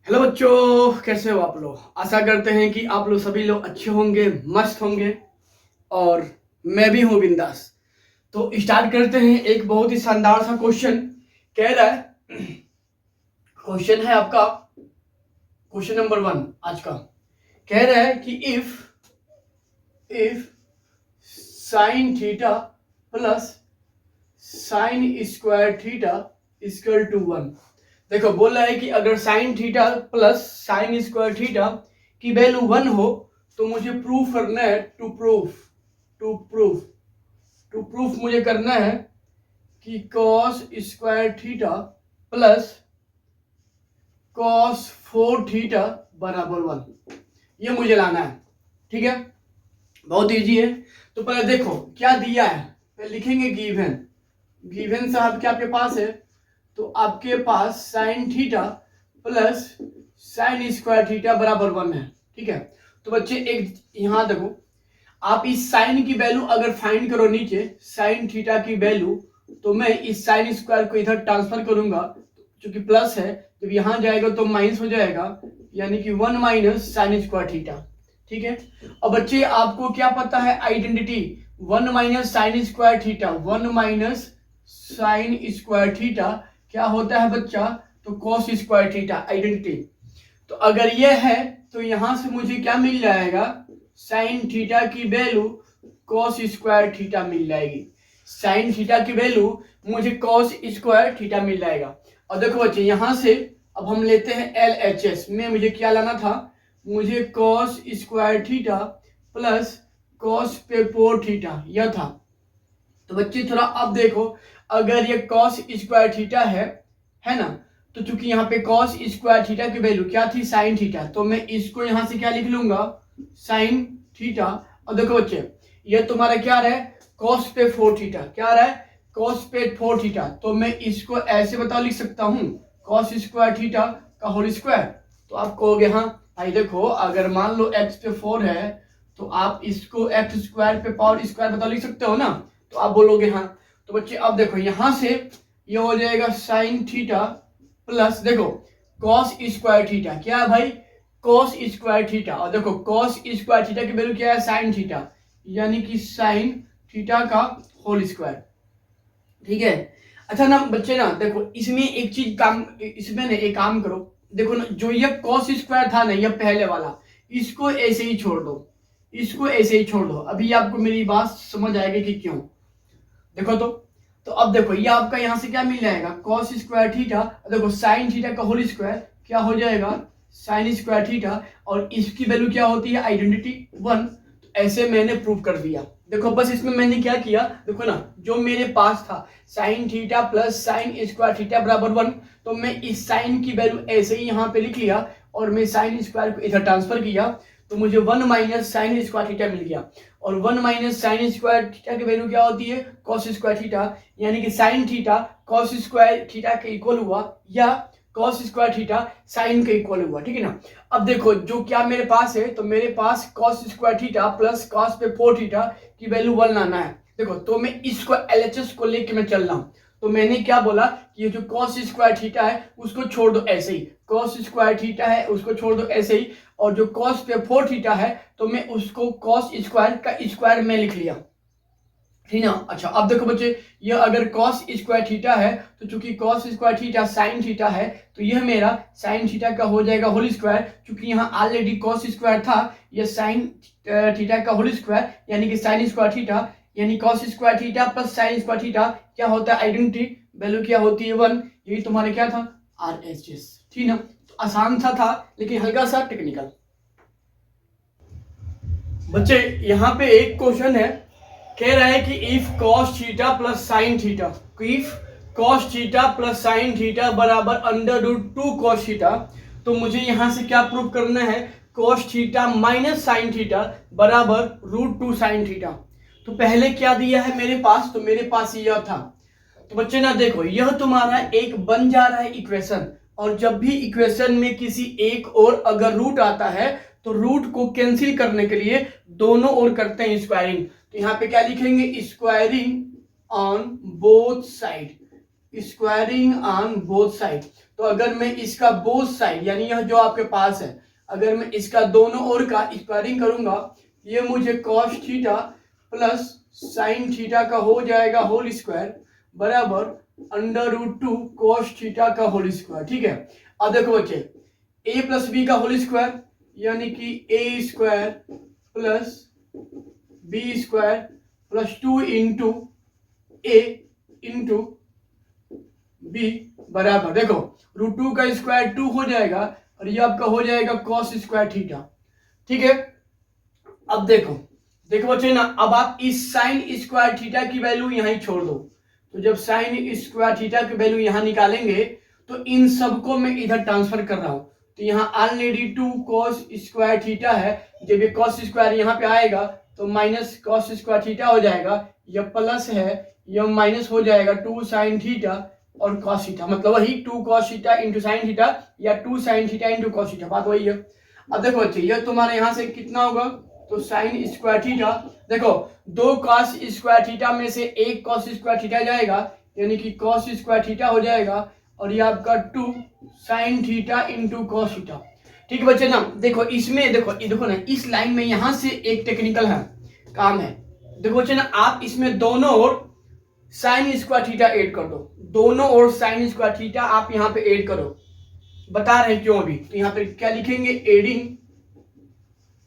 Hello बच्चों, कैसे हो आप लोग। आशा करते हैं कि आप लोग सभी लोग अच्छे होंगे, मस्त होंगे और मैं भी हूँ बिंदास। तो स्टार्ट करते हैं। एक बहुत ही शानदार सा क्वेश्चन कह रहा है। क्वेश्चन है आपका क्वेश्चन नंबर 1 आज का। कह रहा है कि if sine theta plus sine square theta equal to 1। देखो बोल रहा है कि अगर sine theta plus sine square theta की वैल्यू 1 हो तो मुझे प्रूफ करना है। टू प्रूफ मुझे करना है कि cos square theta plus cos 4 theta बराबर 1। ये मुझे लाना है। ठीक है, बहुत इजी है। तो पहले देखो क्या दिया है, पहले लिखेंगे गिवन साहब क्या आपके पास है। तो आपके पास sine theta plus sine square theta बराबर 1 है। ठीक है, तो बच्चे एक यहां देखो, आप इस साइन की वैल्यू अगर फाइंड करो नीचे साइन थीटा की वैल्यू, तो मैं इस साइन स्क्वायर को इधर ट्रांसफर करूंगा, क्योंकि प्लस है, जब यहां जाएगा तो माइनस हो जाएगा, यानी कि 1 माइनस साइन स्क्वायर थीटा। ठीक है, और बच्चे आपको क्या पता है identity, 1 minus sign square theta, 1 minus sign square theta क्या होता है बच्चा, तो कॉस स्क्वायर थीटा आइडेंटिटी। तो अगर यह है तो यहां से मुझे क्या मिल जाएगा, साइन थीटा की वैल्यू कॉस स्क्वायर थीटा मिल जाएगी। साइन थीटा की वैल्यू मुझे कॉस स्क्वायर थीटा मिल जाएगा। और देखो बच्चे यहां से अब हम लेते हैं LHS में, मुझे क्या लाना था, मुझे cos square theta plus cos पे 4 थीटा यह था। तो बच्चे थोड़ा अब देखो, अगर ये कॉस स्क्वायर थीटा है ना, तो चूंकि यहाँ पे कॉस स्क्वायर थीटा की वैल्यू क्या थी, साइन थीटा, तो मैं इसको यहां से क्या लिख लूंगा, साइन थीटा। और देखो बच्चे ये तुम्हारा क्या रहा है, कॉस पे 4 थीटा, क्या रहा है, कॉस पे 4 थीटा। तो मैं इसको ऐसे बताओ लिख सकता हूं, कॉस स्क्वायर थीटा का होल स्क्वायर। तो आप कहोगे हाँ भाई देखो, अगर मान लो x पे 4 है तो आप इसको x स्क्वायर पे पावर स्क्वायर बताओ लिख सकते हो ना, तो आप बोलोगे हाँ। तो बच्चे अब देखो यहां से ये हो जाएगा साइन थीटा प्लस देखो कॉस स्क्वायर थीटा, क्या है भाई, कॉस स्क्वायर थीटा। और देखो कॉस स्क्वायर थीटा की वैल्यू क्या है, साइन थीटा, यानी कि साइन थीटा का होल स्क्वायर। ठीक है, अच्छा ना बच्चे ना देखो इसमें एक चीज काम, इसमें ना एक काम करो, देखो ना जो ये कॉस स्क्वायर था ना ये पहले वाला, इसको ऐसे ही छोड़ दो, इसको ऐसे ही छोड़ दो। अभी आपको मेरी बात समझ आएगी कि क्यों। देखो तो अब देखो ये आपका यहां से क्या मिल जाएगा, कॉस स्क्वायर थीटा, देखो साइन थीटा का होल स्क्वायर क्या हो जाएगा, साइन स्क्वायर थीटा, और इसकी वैल्यू क्या होती है आइडेंटिटी 1। तो ऐसे मैंने प्रूव कर दिया। देखो बस इसमें मैंने क्या किया, देखो ना जो मेरे पास था sign theta plus sine square theta बराबर 1, तो मैं इस साइन की वैल्यू ऐसे ही यहाँ पे लिख लिया और मैं साइन स्क्वायर को इधर ट्रांसफर किया, तो मुझे 1 माइनस साइन स्क्वायर थीटा मिल गया। और 1 माइनस साइन स्क्वायर थीटा की वैल्यू क्या होती है, कॉस स्क्वायर थीटा, यानी कि sign theta cos square theta के इक्वल हुआ, या कॉस स्क्वायर थीटा साइन के इक्वल हुआ। ठीक है ना, अब देखो जो क्या मेरे पास है, तो मेरे पास cos square theta plus cos पे 4 थीटा की वैल्यू 1 लाना है। देखो तो मैं इसको LHS को लेके मैं चल रहा हूं। तो मैंने क्या बोला कि ये जो कॉस स्क्वायर थीटा है उसको छोड़ दो ऐसे ही, कॉस स्क्वायर थीटा है उसको छोड़ दो ऐसे ही, और जो कॉस पे 4 थीटा है तो मैं उसको कॉस स्क्वायर का स्क्वायर में लिख लिया। ठीक ना, अच्छा अब देखो बच्चे ये अगर कॉस स्क्वायर थीटा है, तो चूंकि cos square theta sine theta है, तो यह मेरा साइन थीटा का हो जाएगा होल स्क्वायर, क्योंकि यहाँ ऑलरेडी कॉस स्क्वायर था, यह साइन थीटा का होल स्क्वायर, यानी कि साइन स्क्वायर थीटा, यानी cos square theta plus sine square theta क्या होता है आइडेंटिटी, वैल्यू क्या होती है 1। यही तुम्हारा क्या था RHS। ठीक ना, तो आसान सा था लेकिन हल्का सा टेक्निकल। बच्चे यहाँ पे एक क्वेश्चन है, कह रहा है कि if cos theta plus sine theta, if cos theta plus sine theta बराबर अंडर रूट 2 कॉस थीटा, तो मुझे यहां से क्या प्रूव करना है, cos theta minus sine theta बराबर रूट 2 साइन थीटा। तो पहले क्या दिया है मेरे पास, तो मेरे पास यह था। तो बच्चे ना देखो यह तुम्हारा एक बन जा रहा है इक्वेशन, और जब भी इक्वेशन में किसी एक और अगर रूट आता है तो रूट को कैंसिल करने के लिए दोनों ओर करते हैं स्क्वायरिंग। तो यहाँ पे क्या लिखेंगे, squaring on both side, squaring on both side. तो अगर मैं इसका बोथ साइड यानी यह जो आपके पास है, अगर मैं इसका दोनों ओर का स्क्वायरिंग करूंगा, ये मुझे cos theta plus sine theta का हो जाएगा होल स्क्वायर बराबर √2 कॉस थीटा का होल स्क्वायर। ठीक है, अब देखो बच्चे, a प्लस बी का होल स्क्वायर यानी कि a square plus B square plus 2 into A into B बराबर, देखो √2 का स्क्वायर 2 हो जाएगा और ये आपका हो जाएगा कॉस स्क्वायर थीटा। ठीक है, अब देखो बच्चे ना, अब आप इस साइन स्क्वायर थीटा की वैल्यू यहाँ ही छोड़ दो। तो जब साइन स्क्वायर थीटा की वैल्यू यहाँ निकालेंगे तो इन सबको मैं इधर ट्रांसफर कर रहा हूँ, तो यहाँ ऑलरेडी 2 कॉस स्क्वायर थीटा है, जब ये कॉस स्क्वायर यहाँ पे आएगा तो माइनस कॉस स्क्वायर थीटा हो जाएगा, यह प्लस है, यह माइनस हो जाएगा 2 साइन थीटा और कॉस थीटा, मतलब वही 2 cos theta into sine theta या 2 sine theta into cos theta, बात वही है। अब देखो बच्चे, यह तुम्हारे यहाँ से कितना होगा, तो साइन स्क्वायर थीटा, देखो 2 कॉस स्क्वायर थीटा में से 1 कॉस स्क्वायर थीटा जाएगा यानी कि कॉस स्क्वायर थीटा हो जाएगा, और ये आपका 2 sine theta into cos theta. ठीक है बच्चे ना, देखो इसमें देखो ना, इस लाइन में यहां से एक टेक्निकल है काम है। देखो बच्चे ना, आप इसमें दोनों ओर साइन स्क्वायर थीटा ऐड कर दो, दोनों ओर साइन स्क्वायर थीटा आप यहाँ पे ऐड करो, बता रहे हैं क्यों अभी। तो यहाँ पे क्या लिखेंगे,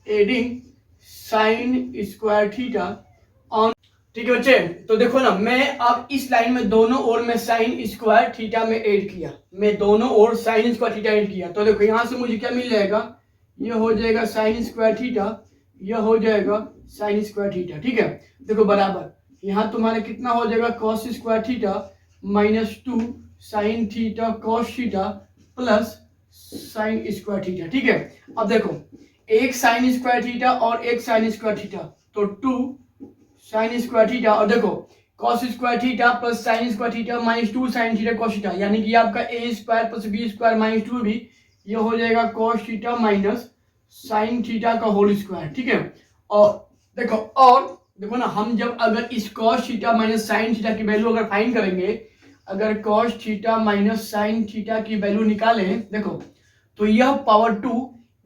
adding sign square theta on. ठीक है बच्चे, तो देखो ना, मैं अब इस लाइन में दोनों ओर में साइन स्क्वायर थीटा में ऐड किया, मैं दोनों ओर साइन स्क्वायर थीटा ऐड किया, तो देखो यहां से मुझे क्या मिल जाएगा, ये हो जाएगा साइन स्क्वायर थीटा, यह हो जाएगा साइन स्क्वायर थीटा। ठीक है, देखो बराबर यहाँ तुम्हारा कितना हो जाएगा, cos square theta minus 2 sine theta cos theta plus sine square theta. ठीक है, अब देखो एक साइन स्क्वायर थीटा और एक साइन स्क्वायर थीटा, तो 2 साइन स्क्वायर थीटा, और देखो cos square theta plus sine square theta minus 2 sine theta cos theta, यानी कि आपका a square plus b square minus 2 भी, ये हो जाएगा cos theta minus sine theta का होल स्क्वायर। ठीक है, और देखो ना, हम जब अगर इस cos theta minus sine theta की वैल्यू अगर फाइंड करेंगे, अगर cos theta minus sine theta की वैल्यू निकालें, देखो तो यह पावर 2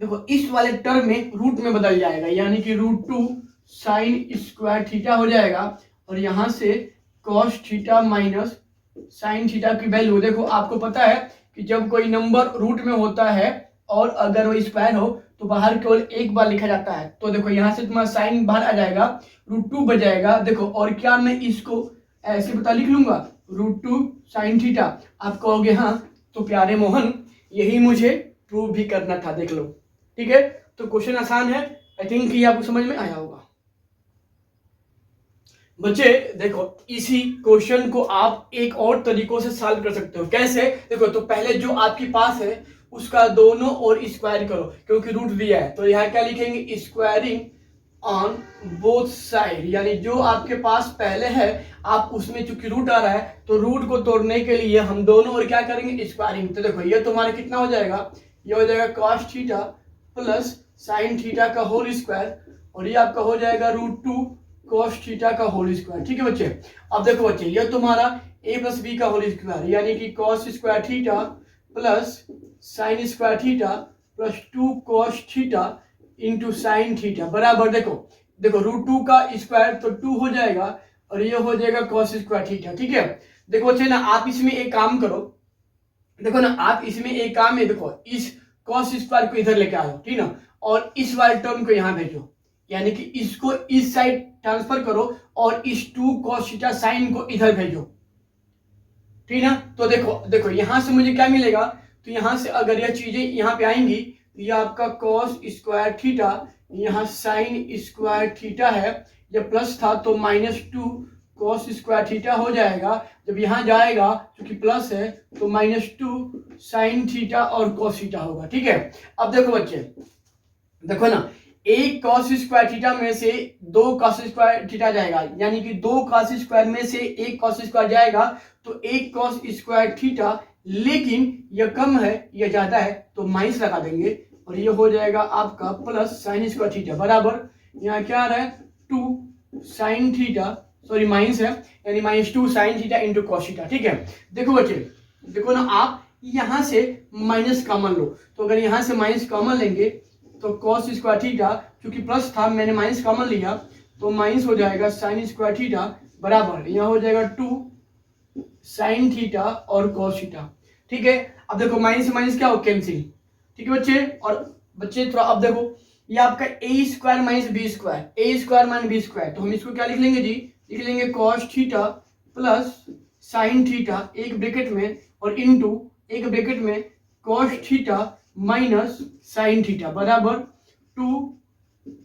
देखो इस वाले टर्म में रूट में बदल जाएगा, यानी कि √2 साइन स्क्वायर थीटा हो जाएगा, और यहां से cos theta minus sine theta की वैल्यू, देखो आपको पता है कि जब कोई नंबर रूट में होता है और अगर वो स्क्वायर हो तो बाहर केवल एक बार लिखा जाता है, तो देखो यहाँ से तुम्हारा साइन बाहर आ जाएगा, √2 बच जाएगा। देखो और क्या मैं इसको ऐसे बता लिख लूंगा, √2 साइन थीटा, आप कहोगे हाँ तो प्यारे मोहन यही मुझे प्रूव भी करना था, देख लो। ठीक है, तो क्वेश्चन आसान है, आई थिंक ये आपको समझ में आया होगा। बच्चे देखो इसी क्वेश्चन को आप एक और तरीकों से सॉल्व कर सकते हो, कैसे, देखो तो पहले जो आपके पास है उसका दोनों ओर स्क्वायर करो, क्योंकि रूट दिया है, तो यहाँ क्या लिखेंगे, स्क्वायरिंग ऑन बोथ साइड, यानी जो आपके पास पहले है आप उसमें चूंकि रूट आ रहा है तो रूट को तोड़ने के लिए हम दोनों ओर क्या करेंगे, स्क्वायरिंग। तो देखो ये तुम्हारा कितना हो जाएगा, ये हो जाएगा cos theta plus sine theta का होल स्क्वायर, और ये आपका हो जाएगा √2 cos थीटा का होल स्क्वायर। ठीक है बच्चे, अब देखो बच्चे ये तुम्हारा a प्लस बी का होल स्क्वायर, यानी कि cos square theta plus sine square theta plus 2 cos theta into sine theta बराबर, देखो √2 का स्क्वायर तो 2 हो जाएगा, और ये हो जाएगा cos स्क्वायर थीटा। ठीक है, देखो बच्चे ना, आप इसमें एक काम करो, देखो ना आप इसमें एक काम है, देखो इस cos स्क्वायर को इधर लेके आओ, ठीक ना, और इस वाले टर्म को यहाँ भेजो, यानी कि इसको इस साइड ट्रांसफर करो और इस 2 cos थीटा साइन को इधर भेजो, ठीक ना। तो देखो यहां से मुझे क्या मिलेगा, तो यहां से अगर यह चीजें यहाँ पे आएंगी तो यह आपका cos स्क्वायर थीटा, यहाँ साइन स्क्वायर थीटा है, जब प्लस था तो -2 cos स्क्वायर थीटा हो जाएगा, जब यहाँ जाएगा क्योंकि प्लस है तो -2 साइन थीटा और cos थीटा होगा। ठीक है, अब देखो बच्चे, देखो ना एक cos स्क्वायर थीटा में से 2 cos स्क्वायर थीटा जाएगा, यानी कि 2 cos स्क्वायर में से 1 cos स्क्वायर जाएगा, तो 1 cos स्क्वायर थीटा, लेकिन यह कम है यह ज्यादा है तो माइनस लगा देंगे, और ये हो जाएगा आपका प्लस साइन स्क्वायर थीटा बराबर, यहाँ क्या आ रहा है 2 साइन थीटा, सॉरी माइनस है, यानी -2 sine theta into cos theta. ठीक है, देखो बच्चे, देखो ना आप यहाँ से माइनस कॉमन लो। तो अगर यहाँ से माइनस कॉमन लेंगे तो कॉस स्क्वायर थीटा, क्योंकि प्लस था मैंने माइनस कॉमन लिया तो माइनस हो जाएगा साइन स्क्वायर थीटा बराबर यहाँ हो जाएगा 2 साइन थीटा और कॉस थीटा। ठीक है, अब देखो माइनस से माइनस क्या हो, कैंसिल। ठीक है बच्चे, और बच्चे थोड़ा अब देखो ये आपका ए स्क्वायर माइनस बी स्क्वायर, ए स्क्वायर माइनस बी स्क्वायर, तो हम इसको क्या लिख लेंगे जी, लिख लेंगे cos theta plus sine theta एक ब्रैकेट में और इनटू एक ब्रैकेट में cos theta minus sine theta बराबर 2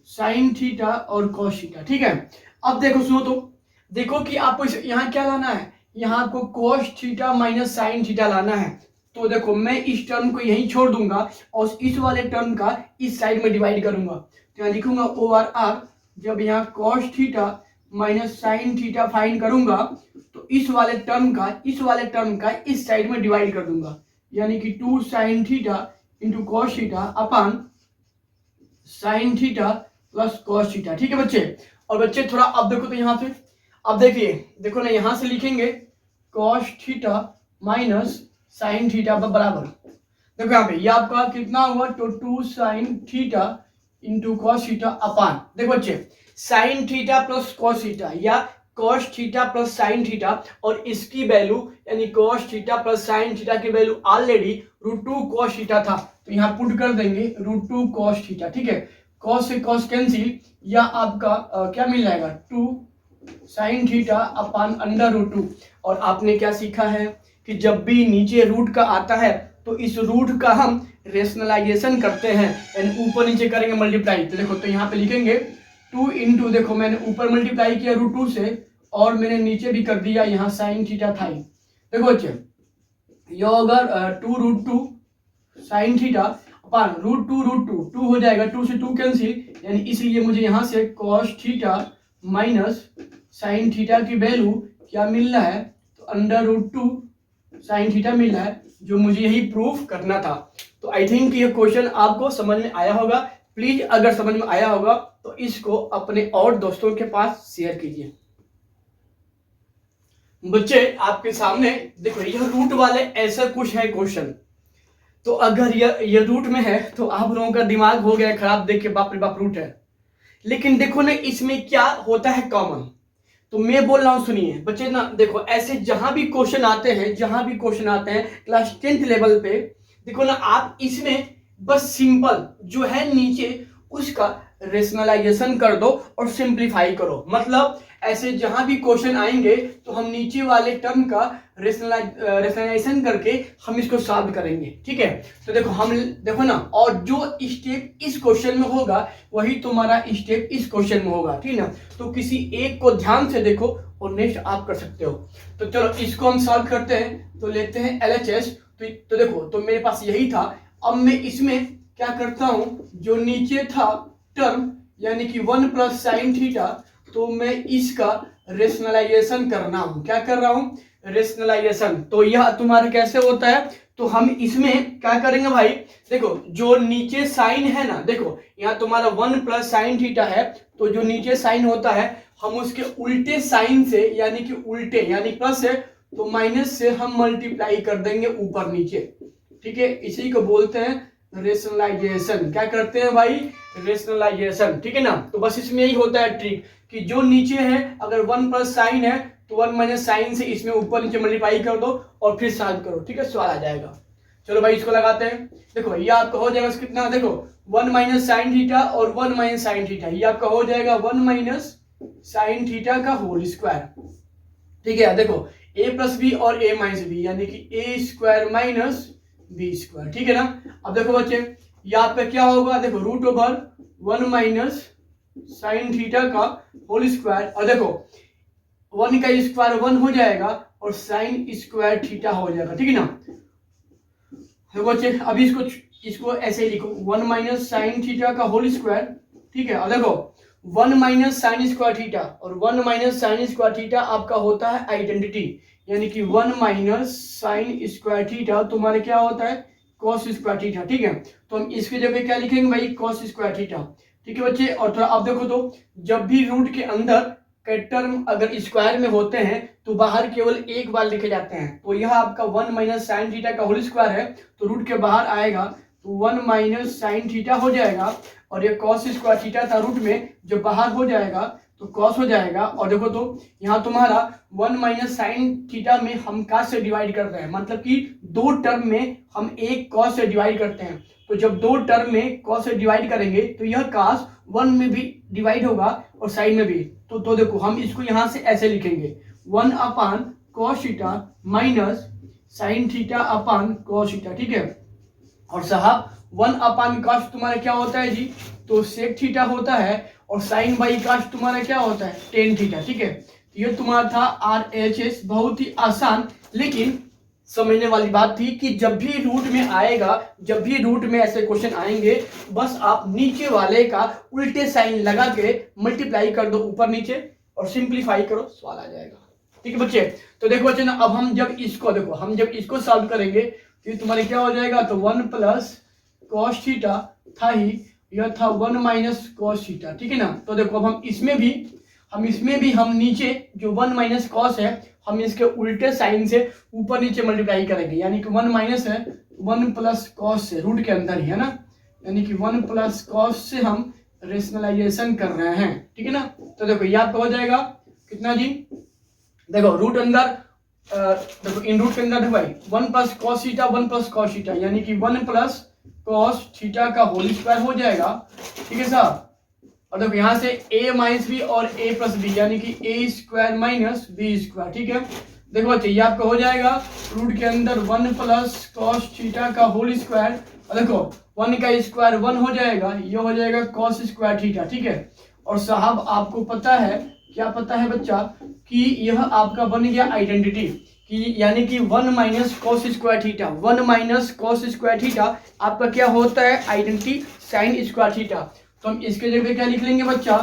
साइन थीटा और कॉस थीटा। ठीक है, अब देखो सुनो, तो देखो कि आपको यहाँ क्या लाना है, यहाँ आपको cos theta minus sine theta लाना है। तो देखो मैं इस टर्म को यहीं छोड़ दूंगा और इस वाले टर्म का इस साइड में डिवाइड करूंगा। तो यहाँ लिखूंगा ओ आर आर, जब यहाँ cos theta minus sine theta find करूंगा तो इस वाले टर्म का इस साइड में डिवाइड कर दूंगा, यानी कि 2 sine theta into cos theta अपान sign theta plus cos theta. ठीक है बच्चे, और बच्चे थोड़ा अब देखो तो यहाँ पे अब देखिए, देखो ना यहाँ से लिखेंगे cos theta minus sine theta बराबर, देखो यहाँ पे ये आपका कितना हुआ, तो 2 sine theta into cos theta upon, देखो बच्चे sine theta plus cos theta या cos theta plus sine theta, और इसकी वैल्यू यानी cos theta plus sine theta की वैल्यू ऑलरेडी √2 कॉस थीटा था, तो यहाँ पुट कर देंगे √2 कॉस थीटा। ठीक है, कॉस से कॉस कैंसिल, या आपका क्या मिल जाएगा 2 साइन थीटा अपान √2। और आपने क्या सीखा है कि जब भी नीचे रूट का आता है तो इस रूट का हम रेशनलाइजेशन करते हैं, यानी ऊपर नीचे करेंगे मल्टीप्लाई। तो देखो तो यहाँ पे लिखेंगे 2 इंटू, देखो मैंने ऊपर मल्टीप्लाई किया √2 से और मैंने नीचे भी कर दिया यहाँ साइन थीटा था। देखो बच्चे ये अगर 2 √2 साइन थीटा अपान √2 2 हो जाएगा, 2 से 2 कैंसिल, यानी इसलिए मुझे यहाँ से cos theta minus sine theta की वैल्यू क्या मिल रहा है, तो √2 साइन थीटा मिल रहा है, जो मुझे यही प्रूफ करना था। तो आई थिंक ये क्वेश्चन आपको समझ में आया होगा। प्लीज अगर समझ में आया होगा तो इसको अपने और दोस्तों के पास शेयर कीजिए। बच्चे आपके सामने देखो यह रूट वाले ऐसा कुछ है क्वेश्चन, तो अगर यह रूट में है तो आप लोगों का दिमाग हो गया खराब, देख के बाप रे बाप रूट है। लेकिन देखो ना इसमें क्या होता है कॉमन, तो मैं बोल रहा हूं सुनिए बच्चे ना, देखो ऐसे जहां भी क्वेश्चन आते हैं क्लास 10th लेवल पे, देखो ना आप इसमें बस सिंपल जो है नीचे उसका रेशनलाइजेशन कर दो और सिंप्लीफाई करो। मतलब ऐसे जहां भी क्वेश्चन आएंगे तो हम नीचे वाले टर्म का रेशनलाइजेशन करके हम इसको सॉल्व करेंगे। ठीक है, तो देखो हम देखो ना, और जो स्टेप इस क्वेश्चन में होगा वही तुम्हारा स्टेप इस क्वेश्चन में होगा। ठीक है ना, तो किसी एक को ध्यान से देखो और नेक्स्ट आप कर सकते हो। तो चलो इसको हम सॉल्व करते हैं, तो लेते हैं LHS। तो देखो तो मेरे पास यही था, अब मैं इसमें क्या करता हूं, जो नीचे था टर्म यानी कि 1 प्लस साइन थीटा, तो मैं इसका रेशनलाइजेशन करना हूं। क्या कर रहा हूं, रेशनलाइजेशन। तो यह तुम्हारा कैसे होता है, तो हम इसमें क्या करेंगे भाई, देखो जो नीचे साइन है ना, देखो यहाँ तुम्हारा 1 प्लस साइन थीटा है, तो जो नीचे साइन होता है हम उसके उल्टे साइन से यानी कि उल्टे यानी प्लस है तो माइनस से हम मल्टीप्लाई कर देंगे ऊपर नीचे। ठीक है, इसी को बोलते हैं रेशनलाइजेशन। क्या करते हैं भाई, रेशनलाइजेशन। ठीक है ना, तो बस इसमें यही होता है ट्रिक कि जो नीचे है अगर 1 प्लस साइन है तो 1 माइनस साइन से इसमें ऊपर नीचे मल्टीप्लाई कर दो और फिर सॉल्व करो। ठीक है, सवाल आ जाएगा। चलो भाई इसको लगाते हैं। देखो ये आपका हो जाएगा कितना, देखो 1 माइनस साइन थीटा और 1 माइनस साइन थीटा, ये आपका हो जाएगा 1 माइनस साइन थीटा का होल स्क्वायर। ठीक है, देखो a प्लस बी और a माइनस बी यानी कि a square minus B square. ठीक है ना, अब देखो बच्चे ये आपका क्या होगा, देखो √1 माइनस साइन थीटा का होल स्क्वायर, और देखो 1 का स्क्वायर 1 हो जाएगा और साइन स्क्वायर थीटा हो जाएगा। ठीक है ना, तो बच्चे अभी इसको ऐसे ही लिखो 1 माइनस साइन थीटा का होल स्क्वायर। ठीक है, और देखो 1 माइनस साइन स्क्वायर थीटा और 1 माइनस साइन स्क्वायर थीटा आपका होता है आइडेंटिटी, यानी कि 1 माइनस साइन स्क्वायर थीटा तुम्हारे क्या होता है कॉस स्क्वायर थीटा। ठीक है, तो हम इसकी जगह क्या लिखेंगे भाई, कॉस स्क्वायर थीटा। ठीक है बच्चे, और थोड़ा अब देखो तो जब भी रूट के अंदर टर्म अगर स्क्वायर में होते हैं तो बाहर केवल एक बार लिखे जाते हैं। तो यह आपका 1 माइनस साइन थीटा का होल स्क्वायर है, तो रूट के बाहर आएगा तो 1 माइनस साइन थीटा हो जाएगा, और ये कॉस स्क्वायर थीटा था रूट में, जो बाहर हो जाएगा तो कॉस हो जाएगा। और देखो तो यहाँ तुम्हारा 1 माइनस साइन थीटा में हम कास से डिवाइड कर रहे हैं, मतलब कि दो टर्म में हम एक कॉस से डिवाइड करते हैं। तो जब दो टर्म में कॉस से डिवाइड करेंगे तो यह कास 1 में भी डिवाइड होगा और साइन में भी। तो देखो हम इसको यहाँ से ऐसे लिखेंगे 1 अपान cos theta minus sine theta अपान कॉस थीटा, ठीक है। और साहब 1 अपान कॉस तुम्हारा क्या होता है जी, तो सेक थीटा होता है, और साइन बाई कॉस तुम्हारा क्या होता है, टेन थीटा, ठीक है। तो ये तुम्हारा था RHS, बहुत ही आसान लेकिन समझने वाली बात थी कि जब भी रूट में आएगा, जब भी रूट में ऐसे क्वेश्चन आएंगे, बस आप नीचे वाले का उल्टे साइन लगा के मल्टीप्लाई कर दो ऊपर नीचे और सिंप्लीफाई करो, सवाल आ जाएगा, ठीक है बच्चे। तो देखो बच्चे ना, अब हम जब इसको देखो, हम जब इसको सॉल्व करेंगे तो तुम्हारे क्या हो जाएगा, तो 1 प्लस कॉस थीटा था ही, यह था 1 माइनस कॉस थीटा, ठीक है ना। तो देखो अब हम इसमें भी हम नीचे जो 1 माइनस कॉस है, हम इसके उल्टे साइन से ऊपर नीचे मल्टीप्लाई करेंगे, यानी कि 1 माइनस है 1 प्लस कॉस से, रूट के अंदर ही है ना, यानी कि 1 प्लस कॉस से हम रेशनलाइजेशन कर रहे हैं, ठीक है ना। तो देखो ये आपका हो जाएगा कितना जी, देखो रूट अंदर देखो इन रूट के अंदर देखो भाई 1 plus cos theta 1 plus cos theta, यानी कि 1 प्लस कॉस थीटा का होल स्क्वायर हो जाएगा, ठीक है साहब। और देखो यहाँ से a माइनस बी और a प्लस बी, यानी कि a square minus B square, ठीक है। देखो बच्चे ये आपका हो जाएगा रूट के अंदर 1 प्लस कॉस थीटा का होल स्क्वायर, और देखो 1 का स्क्वायर 1 हो जाएगा, ये हो जाएगा कॉस स्क्वायर थीटा, ठीक है। और साहब आपको पता है, क्या पता है बच्चा, कि यह आपका बन गया आइडेंटिटी, कि यानी कि 1 minus cos square theta, 1 minus cos square theta आपका क्या होता है, आइडेंटिटी साइन स्क्वायर थीटा। तो हम इसके जगह क्या लिख लेंगे बच्चा,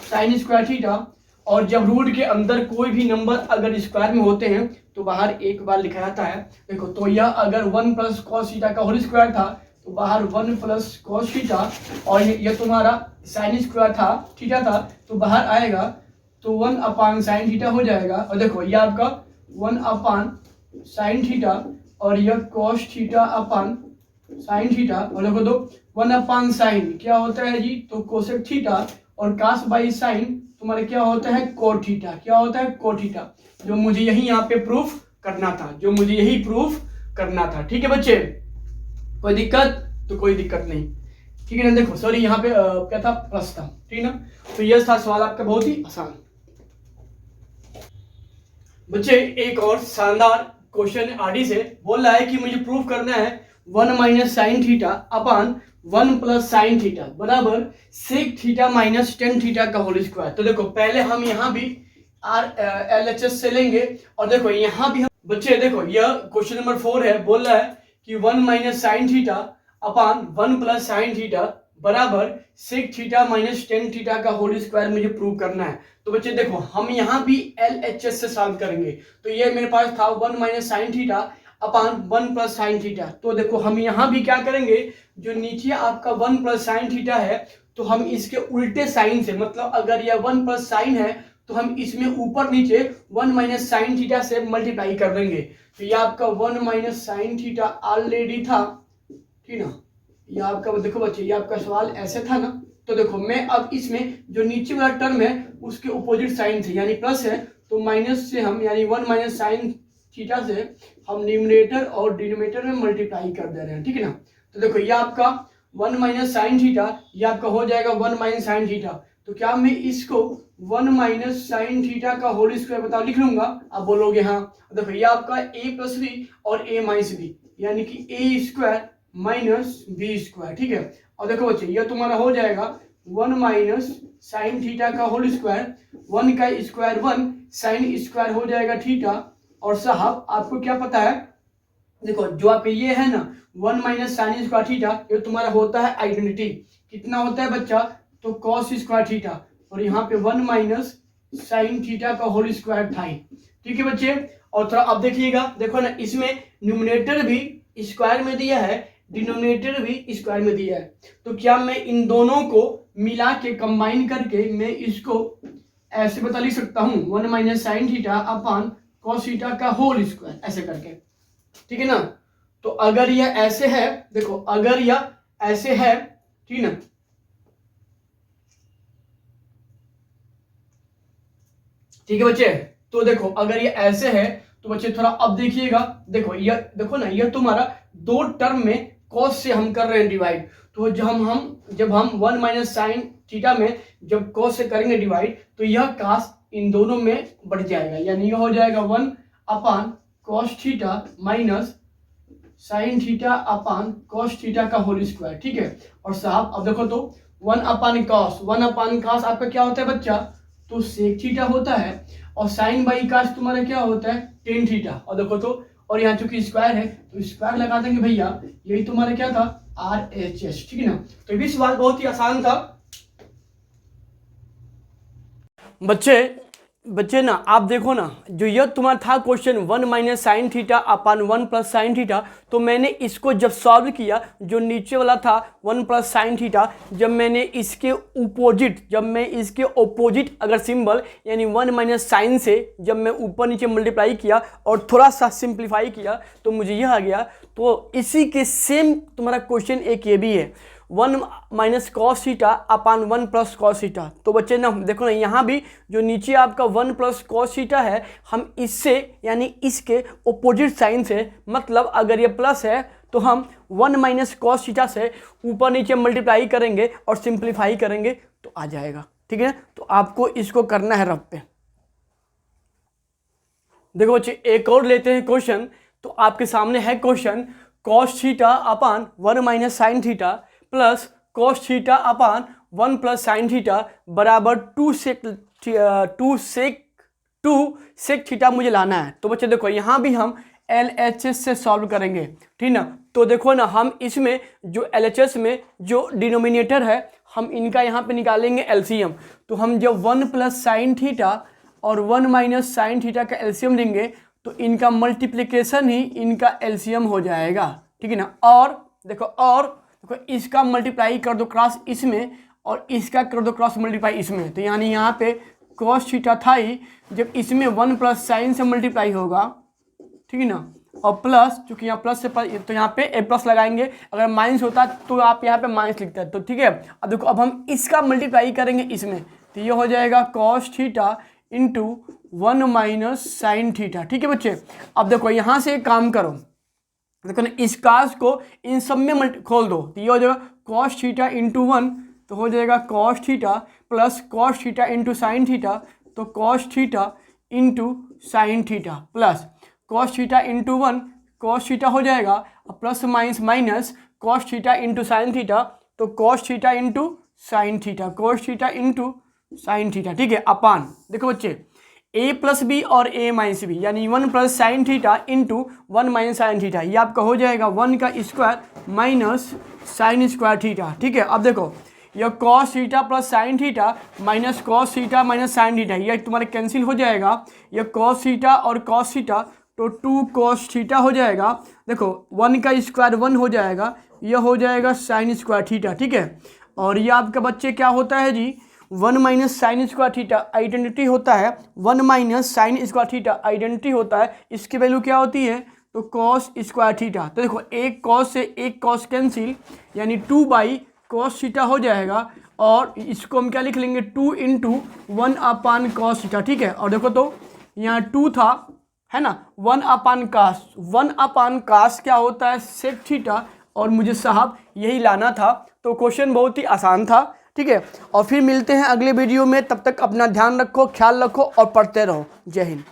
साइन स्क्वायर थीटा। और जब रूट के अंदर कोई भी नंबर अगर स्क्वायर में होते हैं तो बाहर एक बार लिखा जाता है। देखो तो यह अगर 1 प्लस कॉस थीटा का होल स्क्वायर था तो बाहर 1 प्लस कॉस थीटा, और यह तुम्हारा साइन स्क्वायर था थीटा था, तो बाहर आएगा तो 1 अपान साइन थीटा हो जाएगा। और देखो ये आपका 1 अपान साइन थीटा, और यह कॉस थीटा अपान साइन थीटा, और देखो तो 1 अपान साइन क्या होता है जी, तो कोसेक थीटा, और कास बाई साइन तुम्हारे क्या होता है, कोट थीटा, क्या होता है, कोट थीटा, जो मुझे यही यहाँ पे प्रूफ करना था, जो मुझे यही प्रूफ करना था, ठीक है बच्चे। कोई दिक्कत, तो कोई दिक्कत नहीं, ठीक है ना। देखो सॉरी यहाँ पे क्या था, प्लस था, ठीक है ना। तो यह था सवाल आपका बहुत ही आसान। बच्चे एक और शानदार क्वेश्चन आरडी से बोल रहा है कि मुझे प्रूफ करना है 1 minus sine theta upon 1 plus sine theta बराबर sec theta minus tan theta का होल स्क्वायर। तो देखो पहले हम यहाँ भी RLHS से लेंगे, और देखो यहाँ भी हम बच्चे देखो यह क्वेश्चन नंबर 4 है, बोल रहा है कि 1 minus sine theta upon 1 plus sine theta बराबर sec theta minus tan theta का होल स्क्वायर मुझे प्रूव करना है। तो बच्चे देखो हम यहाँ भी LHS से सॉल्व करेंगे, तो ये मेरे पास था 1 minus sine theta upon 1 plus sine theta. तो देखो हम यहाँ भी क्या करेंगे, जो नीचे आपका 1 प्लस साइन थीटा है तो हम इसके उल्टे साइन से, मतलब अगर यह 1 प्लस साइन है तो हम इसमें ऊपर नीचे 1 माइनस साइन थीटा से मल्टीप्लाई कर देंगे। तो ये आपका 1 माइनस साइन थीटा ऑलरेडी था, ठीक ना। ये आपका देखो बच्चे ये आपका सवाल ऐसे था ना। तो देखो मैं अब इसमें जो नीचे वाला टर्म है उसके अपोजिट साइन से, यानी प्लस है तो माइनस से हम, यानी 1 माइनस साइन थीटा से हम न्यूमरेटर और डिनोमिनेटर में मल्टीप्लाई कर दे रहे हैं, ठीक है ना। तो देखो ये आपका 1 माइनस साइन थीटा, ये आपका हो जाएगा 1 माइनस साइन थीटा। तो क्या मैं इसको 1 माइनस साइन थीटा का होल स्क्वायर बताओ लिख लूंगा, आप बोलोगे हाँ। देखो ये आपका a प्लस बी और a माइनस बी, यानी कि a square minus B square, ठीक है। और देखो बच्चे ये तुम्हारा हो जाएगा 1 माइनस साइन थीटा का होल स्क्वायर, 1 का स्क्वायर 1, साइन स्क्वायर हो जाएगा थीटा। और साहब आपको क्या पता है, देखो जो आपका ये है ना 1 माइनस साइन स्क्वायर थीटा, ये तुम्हारा होता है आइडेंटिटी, कितना होता है बच्चा, तो कॉस स्क्वायर थीटा, और यहाँ पे 1 माइनस साइन थीटा का होल स्क्वायर था, ठीक है बच्चे। और थोड़ा अब देखिएगा, देखो ना इसमें न्यूमरेटर भी स्क्वायर में दिया है, डिनोमिनेटर भी स्क्वायर में दिया है। तो क्या मैं इन दोनों को मिला के कंबाइन करके मैं इसको ऐसे बता लिख सकता हूँ 1 minus sine theta upon cos theta का होल स्क्वायर, ऐसे करके, ठीक है ना। तो अगर यह ऐसे है, देखो अगर यह ऐसे है, ठीक ना, ठीक है बच्चे। तो देखो अगर ये ऐसे है तो बच्चे थोड़ा अब देखिएगा, देखो ये देखो ना, ये तुम्हारा दो टर्म में कॉस से हम कर रहे हैं डिवाइड। तो जब हम 1 माइनस साइन थीटा में जब कॉस से करेंगे डिवाइड, तो यह कास इन दोनों में बढ़ जाएगा, यानी यह हो जाएगा 1 अपान cos theta minus sine theta अपान कॉस थीटा का होल स्क्वायर, ठीक है। और साहब अब देखो तो 1 अपान कॉस आपका क्या होता है बच्चा, तो सेक थीटा होता है, और साइन बाई कास तुम्हारा क्या होता है, टेन थीटा। और देखो तो, और यहाँ चूंकि स्क्वायर है तो स्क्वायर लगा देंगे भैया, यही तुम्हारा क्या था, RHS, ठीक है ना। तो ये भी सवाल बहुत ही आसान था बच्चे ना। आप देखो ना, जो यह तुम्हारा था question 1 minus sine theta upon 1 plus sine theta, तो मैंने इसको जब सॉल्व किया, जो नीचे वाला था 1 प्लस साइन थीटा, जब मैंने इसके ओपोजिट अगर सिंबल यानी 1 माइनस साइन से जब मैं ऊपर नीचे मल्टीप्लाई किया और थोड़ा सा सिंप्लीफाई किया, तो मुझे यह आ गया। तो इसी के सेम तुम्हारा क्वेश्चन एक ये भी है, 1 minus cos theta upon 1 plus cos theta. तो बच्चे ना देखो ना, यहाँ भी जो नीचे आपका 1 प्लस कॉस थीटा है, हम इससे यानी इसके ओपोजिट साइन से, मतलब अगर ये प्लस है तो हम 1 माइनस कॉस थीटा से ऊपर नीचे मल्टीप्लाई करेंगे और सिंप्लीफाई करेंगे तो आ जाएगा, ठीक है। तो आपको इसको करना है रफ पे। देखो बच्चे एक और लेते हैं क्वेश्चन। तो आपके सामने है question, cos theta upon 1 minus sine theta plus cos theta upon 1 plus sine theta बराबर 2 सेक थीटा मुझे लाना है। तो बच्चे देखो यहाँ भी हम LHS से सॉल्व करेंगे, ठीक ना। तो देखो ना, हम इसमें जो LHS में जो डिनोमिनेटर है, हम इनका यहाँ पे निकालेंगे LCM। तो हम जब 1 प्लस साइन थीटा और 1 माइनस साइन थीटा का LCM लेंगे, तो इनका मल्टीप्लिकेशन ही इनका LCM हो जाएगा, ठीक है ना। और देखो इसका मल्टीप्लाई कर दो क्रॉस इसमें, और इसका कर दो क्रॉस मल्टीप्लाई इसमें। तो यानी यहाँ पे कॉस थीटा था ही, जब इसमें 1 प्लस साइन से मल्टीप्लाई होगा, ठीक है ना, और प्लस, चूंकि यहाँ प्लस से तो यहाँ पे ए प्लस लगाएंगे, अगर माइनस होता तो आप यहाँ पे माइनस लिखते हैं, तो ठीक है। अब देखो अब हम इसका मल्टीप्लाई करेंगे इसमें, तो ये हो जाएगा cos theta into 1 minus sine theta, ठीक है बच्चे। अब देखो यहाँ से एक काम करो, देखो ना, इस कास को इन सब में खोल दो, तो ये हो जाएगा कॉस थीटा इंटू 1, तो हो जाएगा cos theta plus cos theta into sine theta, तो cos theta into sine theta plus cos theta into 1 cos theta हो जाएगा, plus minus minus cos theta into sine theta, तो cos theta into sine theta, cos theta into sine theta, ठीक है। अपान देखो बच्चे a plus B और a minus B, यानी 1 plus sine theta into 1 minus sine theta, ये आपका हो जाएगा 1 का square minus sign square theta, ठीक है। अब देखो यह cos theta plus sine theta minus cos theta minus sine theta, यह तुम्हारे कैंसिल हो जाएगा, यह कॉस थीटा और कॉस थीटा, तो 2 कॉस थीटा हो जाएगा। देखो 1 का स्क्वायर 1 हो जाएगा, यह हो जाएगा साइन स्क्वायर थीटा, ठीक है। और यह आपका बच्चे क्या होता है जी, 1 minus sign square theta identity होता है, 1 minus sign square theta identity होता है, इसकी वैल्यू क्या होती है, तो कॉस स्क्वायर थीटा। तो देखो एक कॉस से एक कॉस कैंसिल, यानी 2 बाई कॉस थीटा हो जाएगा, और इसको हम क्या लिख लेंगे, 2 इंटू 1 अपान कॉस थीटा, ठीक है। और देखो तो यहाँ 2 था, है ना, 1 अपान कास क्या होता है, सेक थीटा, और मुझे साहब यही लाना था। तो क्वेश्चन बहुत ही आसान था, ठीक है। और फिर मिलते हैं अगले वीडियो में, तब तक अपना ध्यान रखो, ख्याल रखो और पढ़ते रहो। जय हिंद।